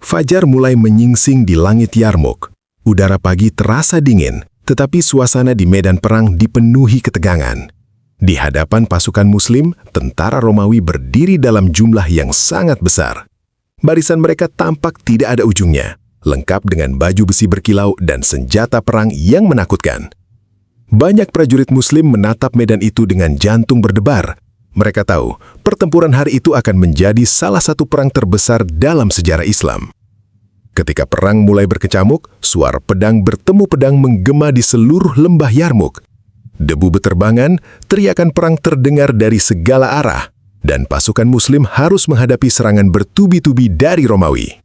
Fajar mulai menyingsing di langit Yarmuk. Udara pagi terasa dingin, tetapi suasana di medan perang dipenuhi ketegangan. Di hadapan pasukan Muslim, tentara Romawi berdiri dalam jumlah yang sangat besar. Barisan mereka tampak tidak ada ujungnya, lengkap dengan baju besi berkilau dan senjata perang yang menakutkan. Banyak prajurit Muslim menatap medan itu dengan jantung berdebar. Mereka tahu, pertempuran hari itu akan menjadi salah satu perang terbesar dalam sejarah Islam. Ketika perang mulai berkecamuk, suara pedang bertemu pedang menggema di seluruh lembah Yarmuk. Debu beterbangan, teriakan perang terdengar dari segala arah, dan pasukan Muslim harus menghadapi serangan bertubi-tubi dari Romawi.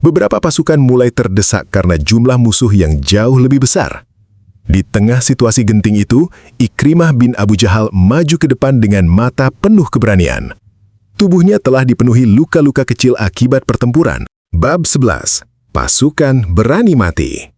Beberapa pasukan mulai terdesak karena jumlah musuh yang jauh lebih besar. Di tengah situasi genting itu, Ikrimah bin Abu Jahal maju ke depan dengan mata penuh keberanian. Tubuhnya telah dipenuhi luka-luka kecil akibat pertempuran. Bab 11. Pasukan berani mati.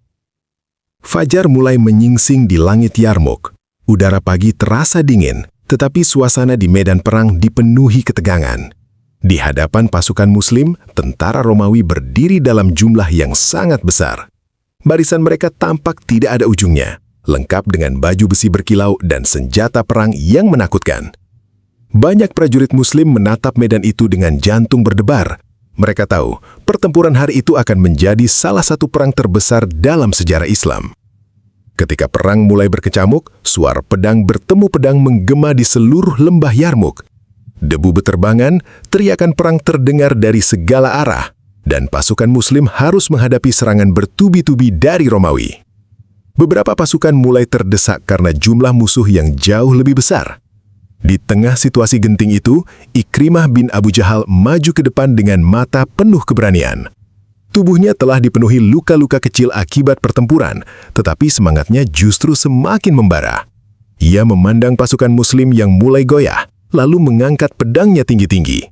Fajar mulai menyingsing di langit Yarmuk. Udara pagi terasa dingin, tetapi suasana di medan perang dipenuhi ketegangan. Di hadapan pasukan Muslim, tentara Romawi berdiri dalam jumlah yang sangat besar. Barisan mereka tampak tidak ada ujungnya, lengkap dengan baju besi berkilau dan senjata perang yang menakutkan. Banyak prajurit Muslim menatap medan itu dengan jantung berdebar. Mereka tahu, pertempuran hari itu akan menjadi salah satu perang terbesar dalam sejarah Islam. Ketika perang mulai berkecamuk, suara pedang bertemu pedang menggema di seluruh lembah Yarmuk. Debu beterbangan, teriakan perang terdengar dari segala arah, dan pasukan Muslim harus menghadapi serangan bertubi-tubi dari Romawi. Beberapa pasukan mulai terdesak karena jumlah musuh yang jauh lebih besar. Di tengah situasi genting itu, Ikrimah bin Abu Jahal maju ke depan dengan mata penuh keberanian. Tubuhnya telah dipenuhi luka-luka kecil akibat pertempuran, tetapi semangatnya justru semakin membara. Ia memandang pasukan Muslim yang mulai goyah, lalu mengangkat pedangnya tinggi-tinggi.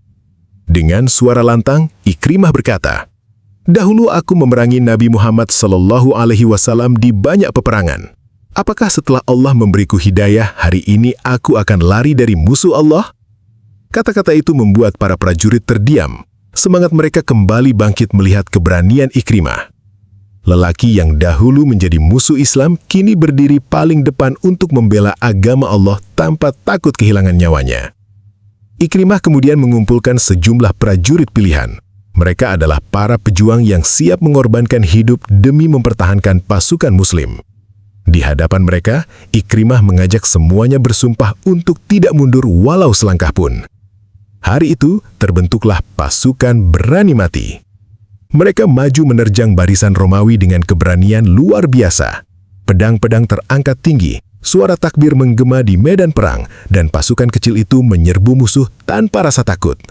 Dengan suara lantang, Ikrimah berkata, "Dahulu aku memerangi Nabi Muhammad SAW di banyak peperangan.
Apakah setelah Allah memberiku hidayah, hari ini aku akan lari dari musuh Allah? Kata-kata itu membuat para prajurit terdiam. Semangat mereka kembali bangkit melihat keberanian Ikrimah. Lelaki yang dahulu menjadi musuh Islam kini berdiri paling depan untuk membela agama Allah tanpa takut kehilangan nyawanya. Ikrimah kemudian mengumpulkan sejumlah prajurit pilihan. Mereka adalah para pejuang yang siap mengorbankan hidup demi mempertahankan pasukan Muslim. Di hadapan mereka, Ikrimah mengajak semuanya bersumpah untuk tidak mundur walau selangkah pun. Hari itu, terbentuklah pasukan berani mati. Mereka maju menerjang barisan Romawi dengan keberanian luar biasa. Pedang-pedang terangkat tinggi, suara takbir menggema di medan perang, dan pasukan kecil itu menyerbu musuh tanpa rasa takut.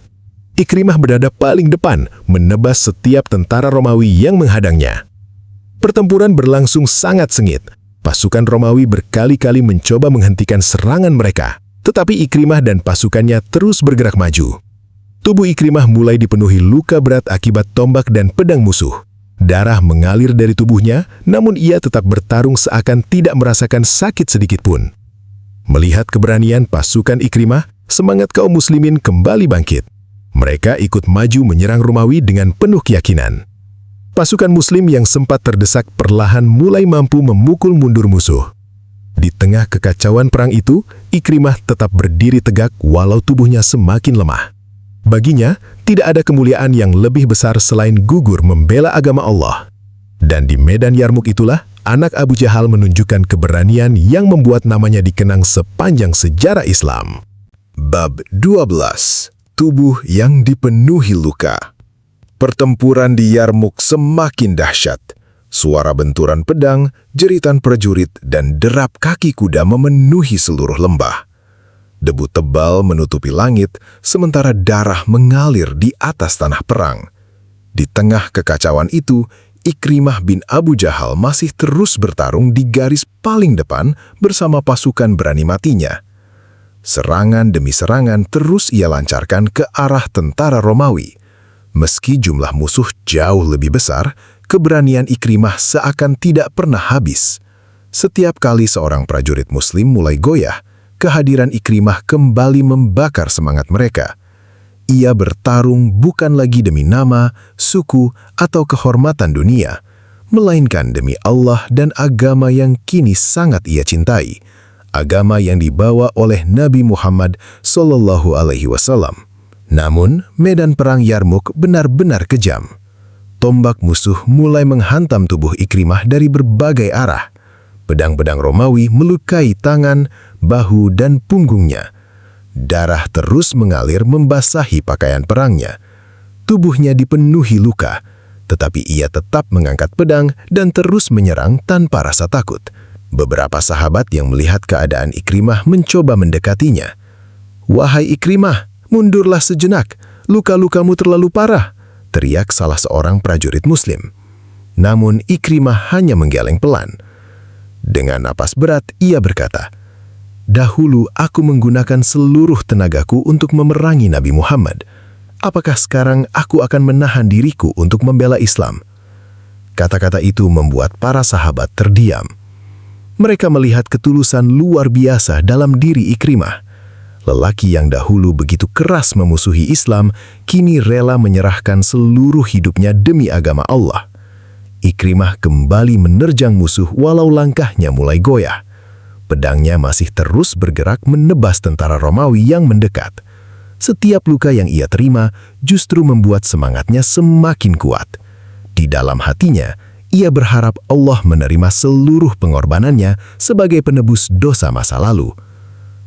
Ikrimah berada paling depan, menebas setiap tentara Romawi yang menghadangnya. Pertempuran berlangsung sangat sengit. Pasukan Romawi berkali-kali mencoba menghentikan serangan mereka, tetapi Ikrimah dan pasukannya terus bergerak maju. Tubuh Ikrimah mulai dipenuhi luka berat akibat tombak dan pedang musuh. Darah mengalir dari tubuhnya, namun ia tetap bertarung seakan tidak merasakan sakit sedikit pun. Melihat keberanian pasukan Ikrimah, semangat kaum muslimin kembali bangkit. Mereka ikut maju menyerang Romawi dengan penuh keyakinan. Pasukan Muslim yang sempat terdesak perlahan mulai mampu memukul mundur musuh. Di tengah kekacauan perang itu, Ikrimah tetap berdiri tegak walau tubuhnya semakin lemah. Baginya, tidak ada kemuliaan yang lebih besar selain gugur membela agama Allah. Dan di medan Yarmuk itulah, anak Abu Jahal menunjukkan keberanian yang membuat namanya dikenang sepanjang sejarah Islam.
Bab 12. Tubuh yang dipenuhi luka. Pertempuran di Yarmuk semakin dahsyat. Suara benturan pedang, jeritan prajurit, dan derap kaki kuda memenuhi seluruh lembah. Debu tebal menutupi langit, sementara darah mengalir di atas tanah perang. Di tengah kekacauan itu, Ikrimah bin Abu Jahal masih terus bertarung di garis paling depan bersama pasukan berani matinya. Serangan demi serangan terus ia lancarkan ke arah tentara Romawi. Meski jumlah musuh jauh lebih besar, keberanian Ikrimah seakan tidak pernah habis. Setiap kali seorang prajurit Muslim mulai goyah, kehadiran Ikrimah kembali membakar semangat mereka. Ia bertarung bukan lagi demi nama, suku, atau kehormatan dunia, melainkan demi Allah dan agama yang kini sangat ia cintai. Agama yang dibawa oleh Nabi Muhammad SAW. Namun, medan perang Yarmuk benar-benar kejam. Tombak musuh mulai menghantam tubuh Ikrimah dari berbagai arah. Pedang-pedang Romawi melukai tangan, bahu, dan punggungnya. Darah terus mengalir membasahi pakaian perangnya. Tubuhnya dipenuhi luka, tetapi ia tetap mengangkat pedang dan terus menyerang tanpa rasa takut. Beberapa sahabat yang melihat keadaan Ikrimah mencoba mendekatinya. "Wahai Ikrimah, mundurlah sejenak, luka-lukamu terlalu parah," teriak salah seorang prajurit Muslim. Namun Ikrimah hanya menggeleng pelan. Dengan napas berat, ia berkata, "Dahulu aku menggunakan seluruh tenagaku untuk memerangi Nabi Muhammad. Apakah sekarang aku akan menahan diriku untuk membela Islam?" Kata-kata itu membuat para sahabat terdiam. Mereka melihat ketulusan luar biasa dalam diri Ikrimah. Lelaki yang dahulu begitu keras memusuhi Islam, kini rela menyerahkan seluruh hidupnya demi agama Allah. Ikrimah kembali menerjang musuh walau langkahnya mulai goyah. Pedangnya masih terus bergerak menebas tentara Romawi yang mendekat. Setiap luka yang ia terima justru membuat semangatnya semakin kuat. Di dalam hatinya, ia berharap Allah menerima seluruh pengorbanannya sebagai penebus dosa masa lalu.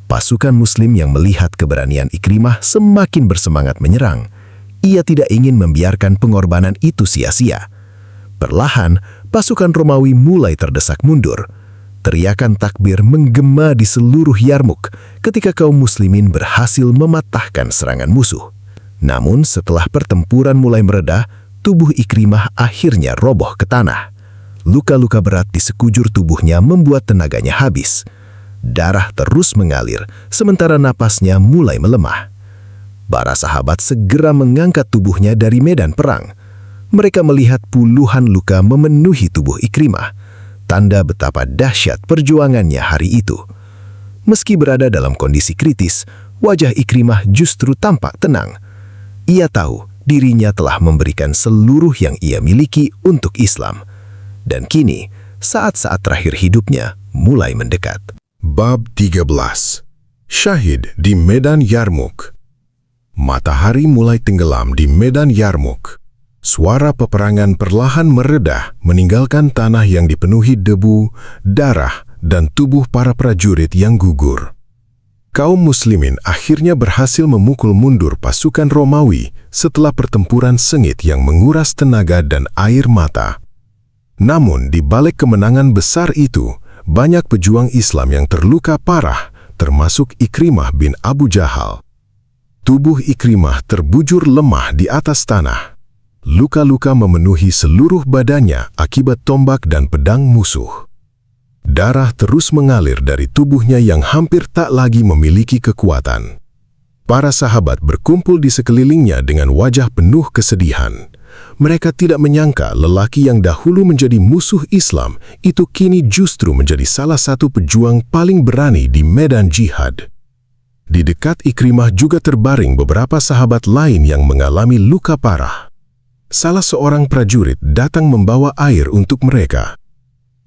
Pasukan Muslim yang melihat keberanian Ikrimah semakin bersemangat menyerang. Ia tidak ingin membiarkan pengorbanan itu sia-sia. Perlahan, pasukan Romawi mulai terdesak mundur. Teriakan takbir menggema di seluruh Yarmuk ketika kaum muslimin berhasil mematahkan serangan musuh. Namun setelah pertempuran mulai mereda, tubuh Ikrimah akhirnya roboh ke tanah. Luka-luka berat di sekujur tubuhnya membuat tenaganya habis. Darah terus mengalir, sementara napasnya mulai melemah. Para sahabat segera mengangkat tubuhnya dari medan perang. Mereka melihat puluhan luka memenuhi tubuh Ikrimah.
tanda betapa dahsyat perjuangannya hari itu. Meski berada dalam kondisi kritis, wajah Ikrimah justru tampak tenang. Ia tahu dirinya telah memberikan seluruh yang ia miliki untuk Islam. Dan kini, saat-saat terakhir hidupnya mulai mendekat.
Bab 13. Syahid di Medan Yarmuk. Matahari mulai tenggelam di Medan Yarmuk. Suara peperangan perlahan meredah, meninggalkan tanah yang dipenuhi debu, darah, dan tubuh para prajurit yang gugur. Kaum muslimin akhirnya berhasil memukul mundur pasukan Romawi setelah pertempuran sengit yang menguras tenaga dan air mata. Namun, di balik kemenangan besar itu, banyak pejuang Islam yang terluka parah, termasuk Ikrimah bin Abu Jahal. Tubuh Ikrimah terbujur lemah di atas tanah. Luka-luka memenuhi seluruh badannya akibat tombak dan pedang musuh. Darah terus mengalir dari tubuhnya yang hampir tak lagi memiliki kekuatan. Para sahabat berkumpul di sekelilingnya dengan wajah penuh kesedihan. Mereka tidak menyangka lelaki yang dahulu menjadi musuh Islam itu kini justru menjadi salah satu pejuang paling berani di medan jihad. Di dekat Ikrimah juga terbaring beberapa sahabat lain yang mengalami luka parah. Salah seorang prajurit datang membawa air untuk mereka.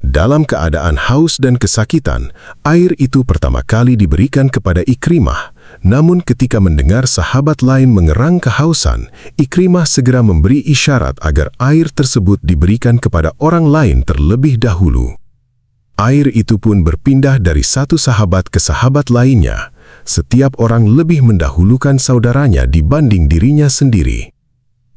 Dalam keadaan haus dan kesakitan, air itu pertama kali diberikan kepada Ikrimah. Namun ketika mendengar sahabat lain mengerang kehausan, Ikrimah segera memberi isyarat agar air tersebut diberikan kepada orang lain terlebih dahulu. Air itu pun berpindah dari satu sahabat ke sahabat lainnya. Setiap orang lebih mendahulukan saudaranya dibanding dirinya sendiri.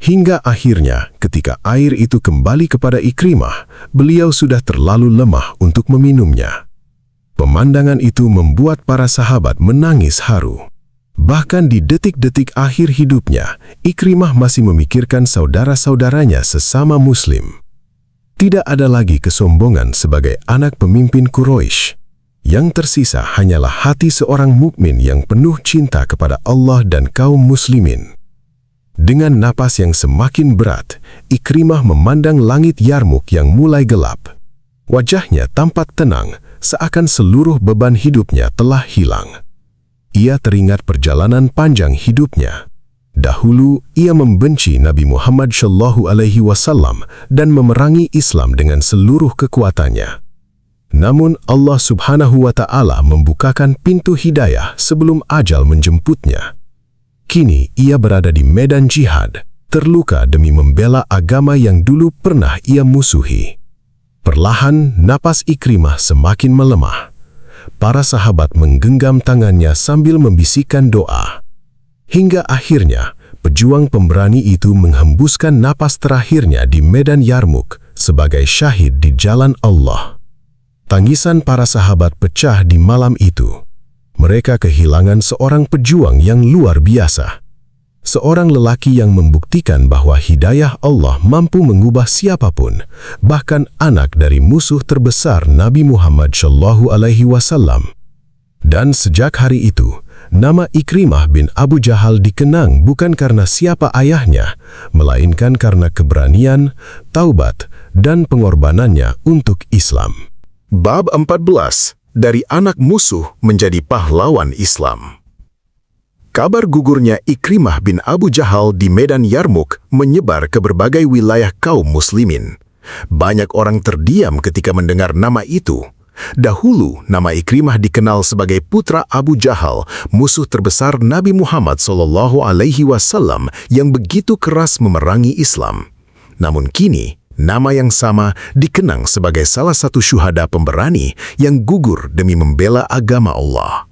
Hingga akhirnya, ketika air itu kembali kepada Ikrimah, beliau sudah terlalu lemah untuk meminumnya. Pemandangan itu membuat para sahabat menangis haru. Bahkan di detik-detik akhir hidupnya, Ikrimah masih memikirkan saudara-saudaranya sesama Muslim. Tidak ada lagi kesombongan sebagai anak pemimpin Quraisy. Yang tersisa hanyalah hati seorang mukmin yang penuh cinta kepada Allah dan kaum muslimin. Dengan napas yang semakin berat, Ikrimah memandang langit Yarmuk yang mulai gelap. Wajahnya tampak tenang, seakan seluruh beban hidupnya telah hilang. Ia teringat perjalanan panjang hidupnya. Dahulu, ia membenci Nabi Muhammad SAW dan memerangi Islam dengan seluruh kekuatannya. Namun Allah Subhanahu wa Ta'ala membukakan pintu hidayah sebelum ajal menjemputnya. Kini ia berada di medan jihad, terluka demi membela agama yang dulu pernah ia musuhi. Perlahan napas Ikrimah semakin melemah. Para sahabat menggenggam tangannya sambil membisikkan doa. Hingga akhirnya, pejuang pemberani itu menghembuskan napas terakhirnya di medan Yarmuk sebagai syahid di jalan Allah. Tangisan para sahabat pecah di malam itu. Mereka kehilangan seorang pejuang yang luar biasa. Seorang lelaki yang membuktikan bahwa hidayah Allah mampu mengubah siapapun, bahkan anak dari musuh terbesar Nabi Muhammad SAW. Dan sejak hari itu, nama Ikrimah bin Abu Jahal dikenang bukan karena siapa ayahnya, melainkan karena keberanian, taubat, dan pengorbanannya untuk Islam. Bab 14. Dari anak musuh menjadi pahlawan Islam. Kabar gugurnya Ikrimah bin Abu Jahal di medan Yarmuk menyebar ke berbagai wilayah kaum muslimin. Banyak orang terdiam ketika mendengar nama itu. Dahulu, nama Ikrimah dikenal sebagai putra Abu Jahal, musuh terbesar Nabi Muhammad SAW yang begitu keras memerangi Islam. Namun kini, nama yang sama dikenang sebagai salah satu syuhada pemberani yang gugur demi membela agama Allah.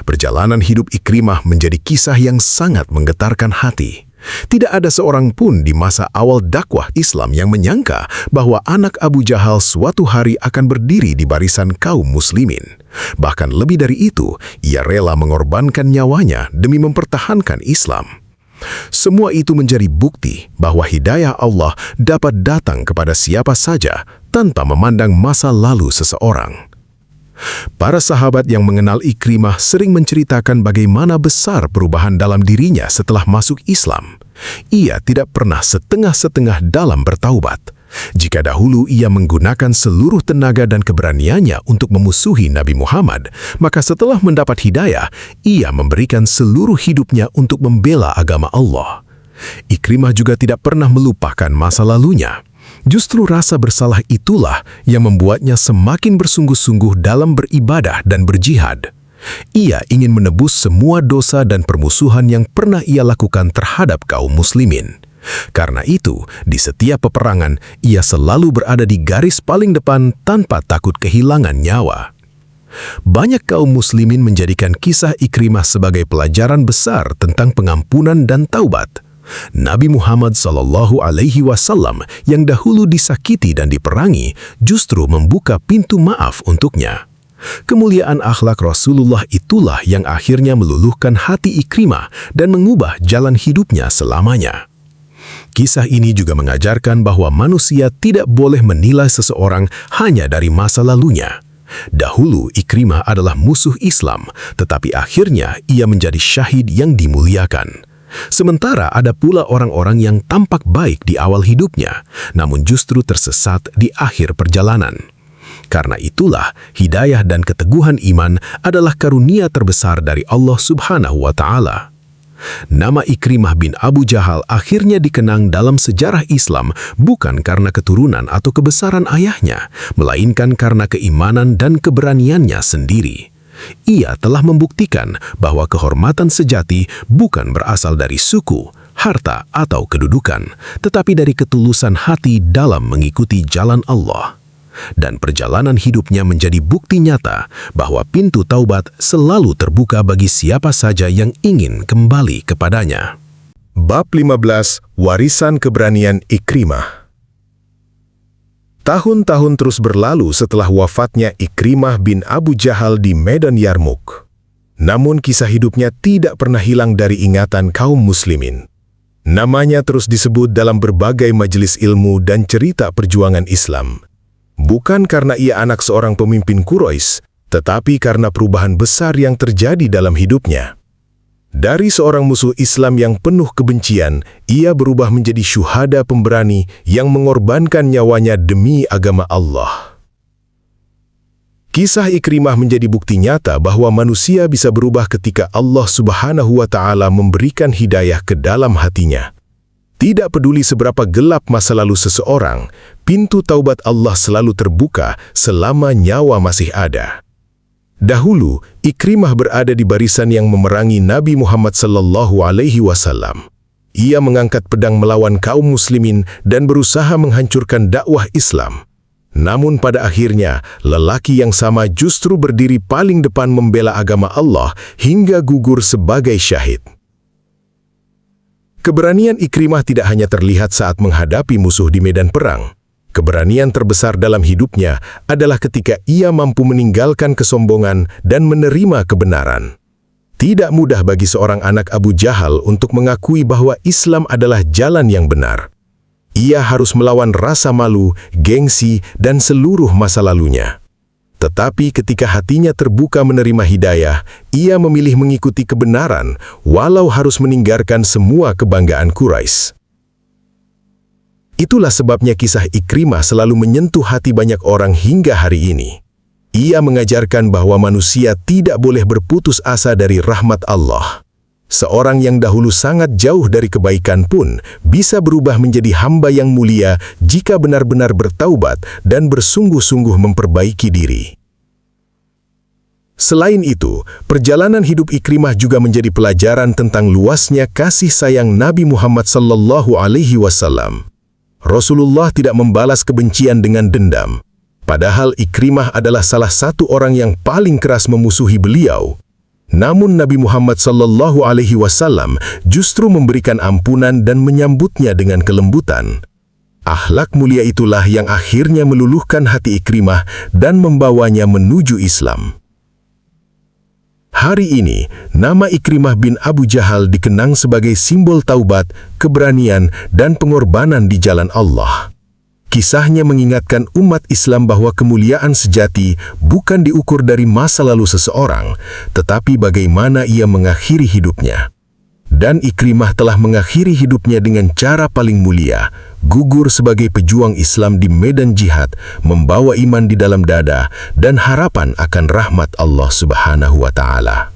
Perjalanan hidup Ikrimah menjadi kisah yang sangat menggetarkan hati. Tidak ada seorang pun di masa awal dakwah Islam yang menyangka bahwa anak Abu Jahal suatu hari akan berdiri di barisan kaum muslimin. Bahkan lebih dari itu, ia rela mengorbankan nyawanya demi mempertahankan Islam. Semua itu menjadi bukti bahwa hidayah Allah dapat datang kepada siapa saja tanpa memandang masa lalu seseorang. Para sahabat yang mengenal Ikrimah sering menceritakan bagaimana besar perubahan dalam dirinya setelah masuk Islam. Ia tidak pernah setengah-setengah dalam bertaubat. Jika dahulu ia menggunakan seluruh tenaga dan keberaniannya untuk memusuhi Nabi Muhammad, maka setelah mendapat hidayah, ia memberikan seluruh hidupnya untuk membela agama Allah. Ikrimah juga tidak pernah melupakan masa lalunya. Justru rasa bersalah itulah yang membuatnya semakin bersungguh-sungguh dalam beribadah dan berjihad. Ia ingin menebus semua dosa dan permusuhan yang pernah ia lakukan terhadap kaum muslimin. Karena itu, di setiap peperangan, ia selalu berada di garis paling depan tanpa takut kehilangan nyawa. Banyak kaum muslimin menjadikan kisah Ikrimah sebagai pelajaran besar tentang pengampunan dan taubat. Nabi Muhammad SAW yang dahulu disakiti dan diperangi justru membuka pintu maaf untuknya. Kemuliaan akhlak Rasulullah itulah yang akhirnya meluluhkan hati Ikrimah dan mengubah jalan hidupnya selamanya. Kisah ini juga mengajarkan bahwa manusia tidak boleh menilai seseorang hanya dari masa lalunya. Dahulu Ikrimah adalah musuh Islam, tetapi akhirnya ia menjadi syahid yang dimuliakan. Sementara ada pula orang-orang yang tampak baik di awal hidupnya, namun justru tersesat di akhir perjalanan. Karena itulah, hidayah dan keteguhan iman adalah karunia terbesar dari Allah Subhanahu wa Ta'ala. Nama Ikrimah bin Abu Jahal akhirnya dikenang dalam sejarah Islam bukan karena keturunan atau kebesaran ayahnya, melainkan karena keimanan dan keberaniannya sendiri. Ia telah membuktikan bahwa kehormatan sejati bukan berasal dari suku, harta, atau kedudukan, tetapi dari ketulusan hati dalam mengikuti jalan Allah. Dan perjalanan hidupnya menjadi bukti nyata bahwa pintu taubat selalu terbuka bagi siapa saja yang ingin kembali kepadanya.
Bab 15. Warisan keberanian Ikrimah. Tahun-tahun terus berlalu setelah wafatnya Ikrimah bin Abu Jahal di medan Yarmuk. Namun kisah hidupnya tidak pernah hilang dari ingatan kaum muslimin. Namanya terus disebut dalam berbagai majelis ilmu dan cerita perjuangan Islam. Bukan karena ia anak seorang pemimpin Quraisy, tetapi karena perubahan besar yang terjadi dalam hidupnya. Dari seorang musuh Islam yang penuh kebencian, ia berubah menjadi syuhada pemberani yang mengorbankan nyawanya demi agama Allah. Kisah Ikrimah menjadi bukti nyata bahwa manusia bisa berubah ketika Allah Subhanahu wa Ta'ala memberikan hidayah ke dalam hatinya. Tidak peduli seberapa gelap masa lalu seseorang, pintu taubat Allah selalu terbuka selama nyawa masih ada. Dahulu, Ikrimah berada di barisan yang memerangi Nabi Muhammad SAW. Ia mengangkat pedang melawan kaum muslimin dan berusaha menghancurkan dakwah Islam. Namun pada akhirnya, lelaki yang sama justru berdiri paling depan membela agama Allah hingga gugur sebagai syahid. Keberanian Ikrimah tidak hanya terlihat saat menghadapi musuh di medan perang. Keberanian terbesar dalam hidupnya adalah ketika ia mampu meninggalkan kesombongan dan menerima kebenaran. Tidak mudah bagi seorang anak Abu Jahal untuk mengakui bahwa Islam adalah jalan yang benar. Ia harus melawan rasa malu, gengsi, dan seluruh masa lalunya. Tetapi ketika hatinya terbuka menerima hidayah, ia memilih mengikuti kebenaran, walau harus meninggalkan semua kebanggaan Quraisy. Itulah sebabnya kisah Ikrimah selalu menyentuh hati banyak orang hingga hari ini. Ia mengajarkan bahwa manusia tidak boleh berputus asa dari rahmat Allah. Seorang yang dahulu sangat jauh dari kebaikan pun bisa berubah menjadi hamba yang mulia jika benar-benar bertaubat dan bersungguh-sungguh memperbaiki diri. Selain itu, perjalanan hidup Ikrimah juga menjadi pelajaran tentang luasnya kasih sayang Nabi Muhammad SAW. Rasulullah tidak membalas kebencian dengan dendam. Padahal Ikrimah adalah salah satu orang yang paling keras memusuhi beliau. Namun Nabi Muhammad SAW justru memberikan ampunan dan menyambutnya dengan kelembutan. Akhlak mulia itulah yang akhirnya meluluhkan hati Ikrimah dan membawanya menuju Islam. Hari ini, nama Ikrimah bin Abu Jahal dikenang sebagai simbol taubat, keberanian, dan pengorbanan di jalan Allah. Kisahnya mengingatkan umat Islam bahwa kemuliaan sejati bukan diukur dari masa lalu seseorang, tetapi bagaimana ia mengakhiri hidupnya. Dan Ikrimah telah mengakhiri hidupnya dengan cara paling mulia, gugur sebagai pejuang Islam di medan jihad, membawa iman di dalam dada dan harapan akan rahmat Allah Subhanahu wa Ta'ala.